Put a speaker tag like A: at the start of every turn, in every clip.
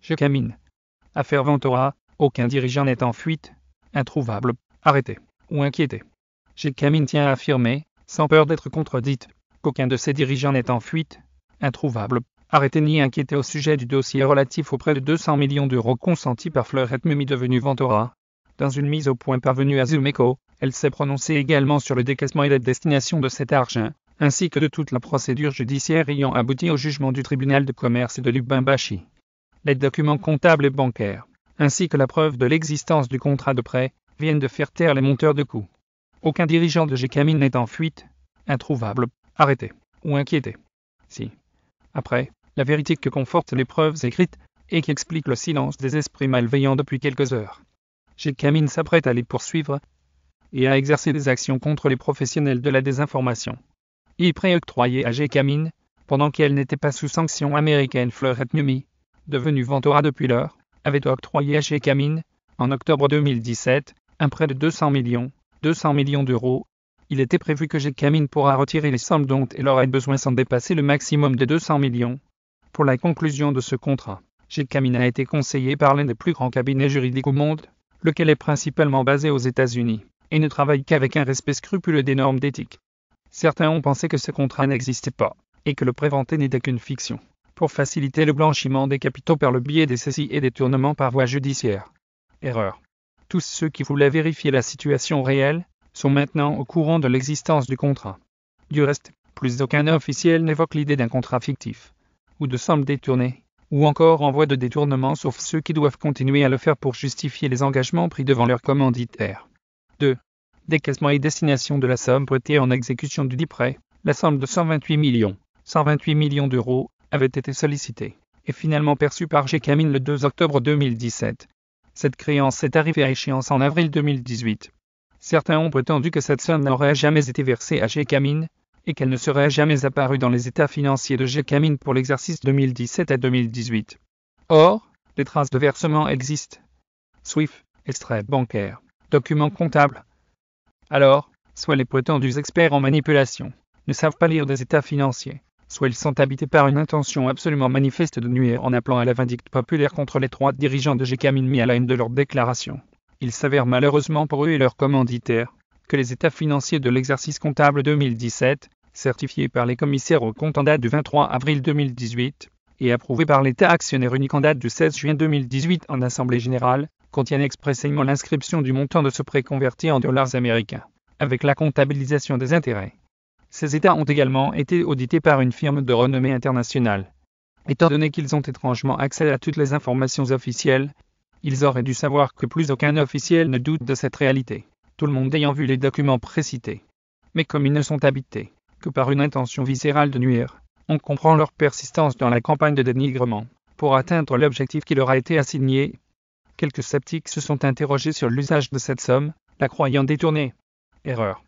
A: Gécamines. Affaire Ventura, aucun dirigeant n'est en fuite, introuvable, arrêté ou inquiété. Gécamines tient à affirmer, sans peur d'être contredite, qu'aucun de ses dirigeants n'est en fuite, introuvable, arrêté ni inquiété au sujet du dossier relatif aux près de 200 millions d'euros consentis par Fleurette Mumi devenue Ventura. Dans une mise au point parvenue à Zumeco, elle s'est prononcée également sur le décaissement et la destination de cet argent, ainsi que de toute la procédure judiciaire ayant abouti au jugement du tribunal de commerce de Lubumbashi. Les documents comptables et bancaires, ainsi que la preuve de l'existence du contrat de prêt, viennent de faire taire les monteurs de coups. Aucun dirigeant de Gécamines n'est en fuite, introuvable, arrêté ou inquiété. Si, après, la vérité que confortent les preuves écrites, et qui explique le silence des esprits malveillants depuis quelques heures. Gécamines s'apprête à les poursuivre et à exercer des actions contre les professionnels de la désinformation. Y préoctroyé à Gécamines, pendant qu'elle n'était pas sous sanction américaine. Fleurette Mumi, devenue Ventura depuis lors, avait octroyé à Gécamines, en octobre 2017, un prêt de 200 millions d'euros. Il était prévu que Gécamines pourra retirer les sommes dont elle aurait besoin sans dépasser le maximum de 200 millions. Pour la conclusion de ce contrat, Gécamines a été conseillé par l'un des plus grands cabinets juridiques au monde, lequel est principalement basé aux États-Unis, et ne travaille qu'avec un respect scrupuleux des normes d'éthique. Certains ont pensé que ce contrat n'existait pas, et que le préventé n'était qu'une fiction, pour faciliter le blanchiment des capitaux par le biais des saisies et détournements par voie judiciaire. Erreur. Tous ceux qui voulaient vérifier la situation réelle, sont maintenant au courant de l'existence du contrat. Du reste, plus aucun officiel n'évoque l'idée d'un contrat fictif, ou de sommes détournées, ou encore en voie de détournement sauf ceux qui doivent continuer à le faire pour justifier les engagements pris devant leur commanditaire. 2. Décaissement et destination de la somme prêtée en exécution du dit prêt. La somme de 128 millions d'euros avait été sollicitée, et finalement perçue par Gécamines le 2 octobre 2017. Cette créance est arrivée à échéance en avril 2018. Certains ont prétendu que cette somme n'aurait jamais été versée à Gécamines, et qu'elle ne serait jamais apparue dans les états financiers de Gécamines pour l'exercice 2017 à 2018. Or, des traces de versement existent. SWIFT, extrait bancaire, documents comptables. Alors, soit les prétendus experts en manipulation ne savent pas lire des états financiers, soit ils sont habités par une intention absolument manifeste de nuire en appelant à la vindicte populaire contre les 3 dirigeants de Gécamines mis à la haine de leurs déclarations. Il s'avère malheureusement pour eux et leurs commanditaires que les états financiers de l'exercice comptable 2017, certifiés par les commissaires aux comptes en date du 23 avril 2018 et approuvés par l'État actionnaire unique en date du 16 juin 2018 en Assemblée générale, contiennent expressément l'inscription du montant de ce prêt converti en dollars américains, avec la comptabilisation des intérêts. Ces états ont également été audités par une firme de renommée internationale. Étant donné qu'ils ont étrangement accès à toutes les informations officielles, ils auraient dû savoir que plus aucun officiel ne doute de cette réalité, tout le monde ayant vu les documents précités. Mais comme ils ne sont habités que par une intention viscérale de nuire, on comprend leur persistance dans la campagne de dénigrement, pour atteindre l'objectif qui leur a été assigné. Quelques sceptiques se sont interrogés sur l'usage de cette somme, la croyant détournée. Erreur.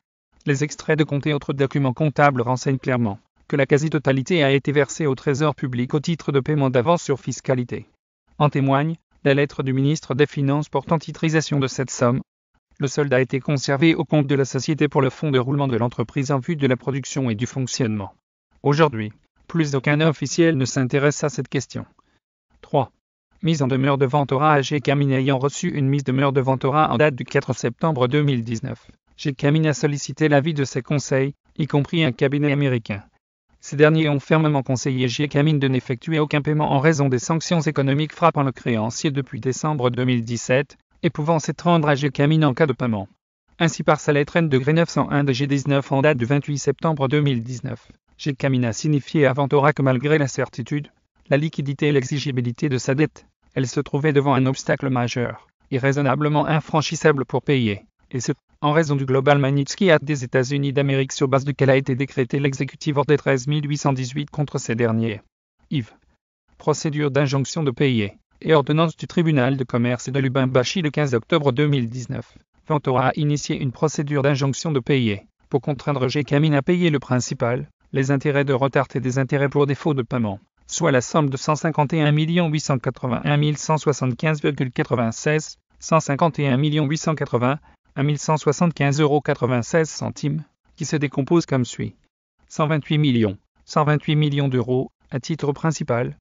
A: Les extraits de comptes et autres documents comptables renseignent clairement que la quasi-totalité a été versée au Trésor public au titre de paiement d'avance sur fiscalité. En témoigne la lettre du ministre des Finances portant titrisation de cette somme. Le solde a été conservé au compte de la société pour le fonds de roulement de l'entreprise en vue de la production et du fonctionnement. Aujourd'hui, plus aucun officiel ne s'intéresse à cette question. 3. Mise en demeure de Ventura à Gécamines. Ayant reçu une mise en demeure de Ventura en date du 4 septembre 2019, Gécamines a sollicité l'avis de ses conseils, y compris un cabinet américain. Ces derniers ont fermement conseillé Gécamines de n'effectuer aucun paiement en raison des sanctions économiques frappant le créancier depuis décembre 2017, et pouvant s'étendre à Gécamines en cas de paiement. Ainsi par sa lettre N de Gré 901 de G19 en date du 28 septembre 2019, Gécamines a signifié à Ventura que malgré la certitude, la liquidité et l'exigibilité de sa dette, elle se trouvait devant un obstacle majeur, irraisonnablement infranchissable pour payer, et ce, en raison du Global Magnitsky Act des États-Unis d'Amérique sur base duquel a été décrété l'exécutif ordre 13818 contre ces derniers. IV. Procédure d'injonction de payer et ordonnance du tribunal de commerce de Lubumbashi le 15 octobre 2019. Ventura a initié une procédure d'injonction de payer pour contraindre Gécamines à payer le principal, les intérêts de retard et des intérêts pour défaut de paiement, soit la somme de 151 881 175,96, 151 880 175,96 €, qui se décompose comme suit. 128 millions d'euros, à titre principal.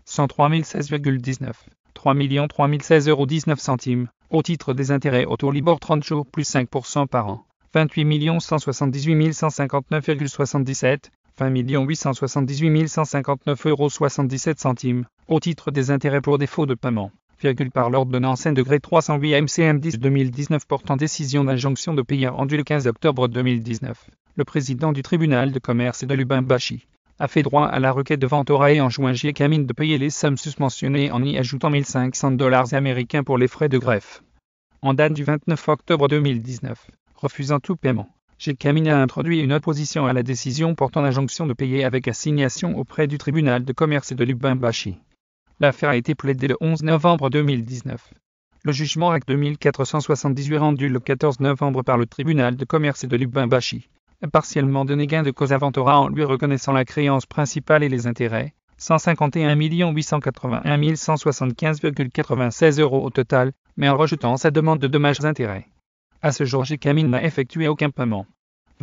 A: 103 016,19, 3 316,19 €, au titre des intérêts au taux Libor 30 jours plus 5% par an, 28 178 159,77, 20 878 159,77 €, au titre des intérêts pour défaut de paiement, par l'ordonnance N-308 MCM 10/2019 portant décision d'injonction de payer rendue le 15 octobre 2019. Le président du tribunal de commerce de Lubumbashi a fait droit à la requête de Ventura et enjoint Gécamine de payer les sommes susmentionnées en y ajoutant $1 500 américains pour les frais de greffe. En date du 29 octobre 2019, refusant tout paiement, Gécamine a introduit une opposition à la décision portant l'injonction de payer avec assignation auprès du tribunal de commerce de Lubumbashi. L'affaire a été plaidée le 11 novembre 2019. Le jugement Acte 2478 rendu le 14 novembre par le tribunal de commerce de Lubumbashi a partiellement donné gain de cause à Ventura en lui reconnaissant la créance principale et les intérêts, 151 881 175,96 € au total, mais en rejetant sa demande de dommages-intérêts. À ce jour, Gécamine n'a effectué aucun paiement.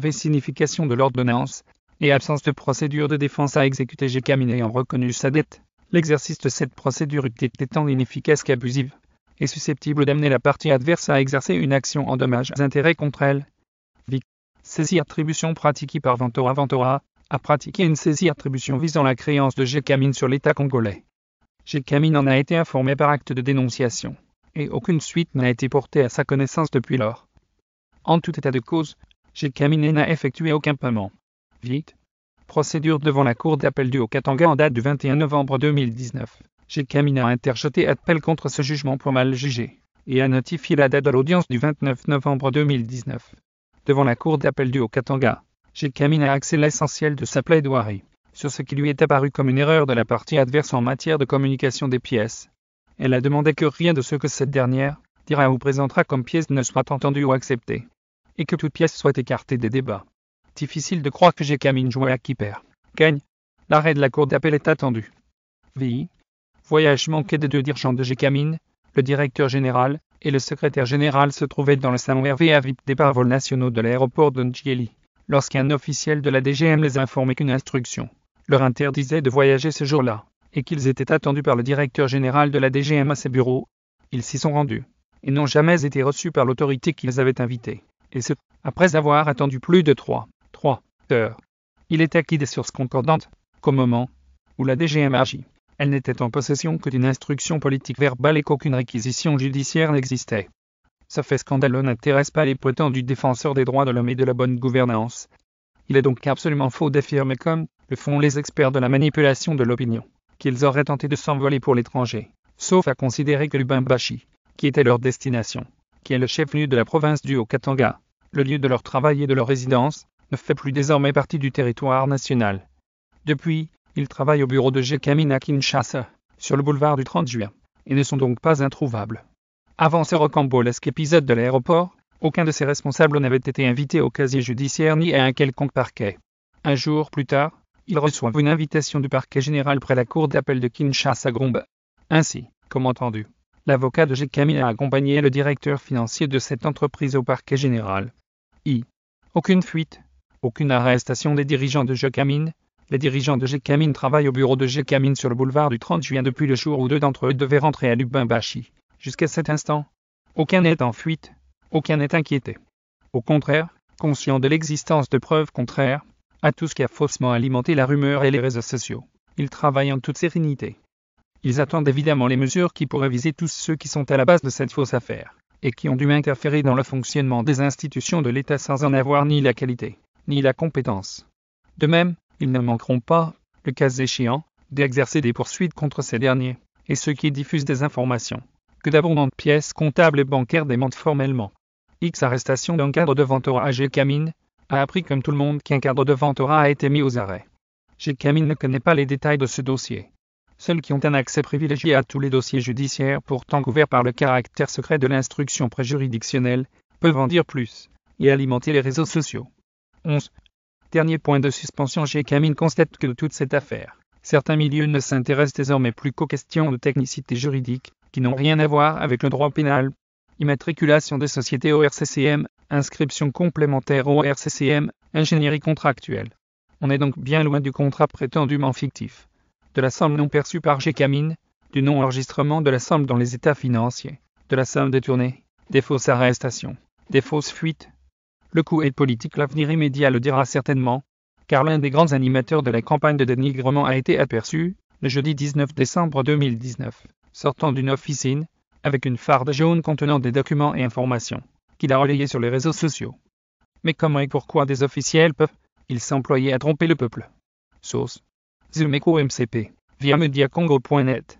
A: Signification de l'ordonnance et absence de procédure de défense à exécuter. Gécamine ayant reconnu sa dette, l'exercice de cette procédure eût été tant inefficace qu'abusive et susceptible d'amener la partie adverse à exercer une action en dommages-intérêts contre elle. Saisie-attribution pratiquée par Ventura. Ventura a pratiqué une saisie-attribution visant la créance de Gécamine sur l'État congolais. Gécamine en a été informé par acte de dénonciation, et aucune suite n'a été portée à sa connaissance depuis lors. En tout état de cause, Gécamine n'a effectué aucun paiement. Procédure devant la Cour d'appel du Haut-Katanga en date du 21 novembre 2019. Gécamine a interjeté appel contre ce jugement pour mal jugé, et a notifié la date de l'audience du 29 novembre 2019. Devant la Cour d'appel du Haut-Katanga, Gécamine a axé l'essentiel de sa plaidoirie sur ce qui lui est apparu comme une erreur de la partie adverse en matière de communication des pièces. Elle a demandé que rien de ce que cette dernière dira ou présentera comme pièce ne soit entendu ou accepté, et que toute pièce soit écartée des débats. Difficile de croire que Gécamine joue à qui perd gagne. L'arrêt de la Cour d'appel est attendu. Voyage manqué des deux dirigeants de Gécamine, le directeur général et le secrétaire général se trouvaient dans le salon RVA VIP des vols nationaux de l'aéroport de Ndjili, lorsqu'un officiel de la DGM les a informés qu'une instruction leur interdisait de voyager ce jour-là, et qu'ils étaient attendus par le directeur général de la DGM à ses bureaux. Ils s'y sont rendus, et n'ont jamais été reçus par l'autorité qui les avait invités, et ce, après avoir attendu plus de 3 heures. Il est acquis des sources concordantes qu'au moment où la DGM agit, elle n'était en possession que d'une instruction politique verbale et qu'aucune réquisition judiciaire n'existait. Ce fait scandaleux n'intéresse pas les prétendus défenseurs des droits de l'homme et de la bonne gouvernance. Il est donc absolument faux d'affirmer, comme le font les experts de la manipulation de l'opinion, qu'ils auraient tenté de s'envoler pour l'étranger, sauf à considérer que Lubumbashi, qui était leur destination, qui est le chef-lieu de la province du Haut-Katanga, le lieu de leur travail et de leur résidence, ne fait plus désormais partie du territoire national. Depuis, ils travaillent au bureau de Gécamine à Kinshasa, sur le boulevard du 30 juin, et ne sont donc pas introuvables. Avant ce rocambolesque épisode de l'aéroport, aucun de ces responsables n'avait été invité au casier judiciaire ni à un quelconque parquet. Un jour plus tard, ils reçoivent une invitation du parquet général près la cour d'appel de Kinshasa-Gromba. Ainsi, comme entendu, l'avocat de Gécamine a accompagné le directeur financier de cette entreprise au parquet général. Aucune fuite, aucune arrestation des dirigeants de Gécamine. Les dirigeants de Gécamine travaillent au bureau de Gécamine sur le boulevard du 30 juin depuis le jour où deux d'entre eux devaient rentrer à Lubumbashi. Jusqu'à cet instant, aucun n'est en fuite, aucun n'est inquiété. Au contraire, conscient de l'existence de preuves contraires à tout ce qui a faussement alimenté la rumeur et les réseaux sociaux, ils travaillent en toute sérénité. Ils attendent évidemment les mesures qui pourraient viser tous ceux qui sont à la base de cette fausse affaire, et qui ont dû interférer dans le fonctionnement des institutions de l'État sans en avoir ni la qualité, ni la compétence. De même, ils ne manqueront pas, le cas échéant, d'exercer des poursuites contre ces derniers, et ceux qui diffusent des informations que d'abondantes pièces comptables et bancaires démentent formellement. Arrestation d'un cadre de Ventura à Gécamine a appris comme tout le monde qu'un cadre de Ventura a été mis aux arrêts. Gécamine ne connaît pas les détails de ce dossier. Seuls qui ont un accès privilégié à tous les dossiers judiciaires pourtant couverts par le caractère secret de l'instruction préjuridictionnelle peuvent en dire plus et alimenter les réseaux sociaux. 11. Dernier point de suspension. Gécamine constate que de toute cette affaire, certains milieux ne s'intéressent désormais plus qu'aux questions de technicité juridique, qui n'ont rien à voir avec le droit pénal. Immatriculation des sociétés au RCCM, inscription complémentaire au RCCM, ingénierie contractuelle. On est donc bien loin du contrat prétendument fictif. de la somme non perçue par Gécamine, du non-enregistrement de la somme dans les états financiers, de la somme détournée, des fausses arrestations, des fausses fuites. Le coup est politique, l'avenir immédiat le dira certainement, car l'un des grands animateurs de la campagne de dénigrement a été aperçu, le jeudi 19 décembre 2019, sortant d'une officine, avec une farde jaune contenant des documents et informations, qu'il a relayés sur les réseaux sociaux. Mais comment et pourquoi des officiels peuvent-ils s'employer à tromper le peuple? Source: Zulmeko MCP, via mediacongo.net.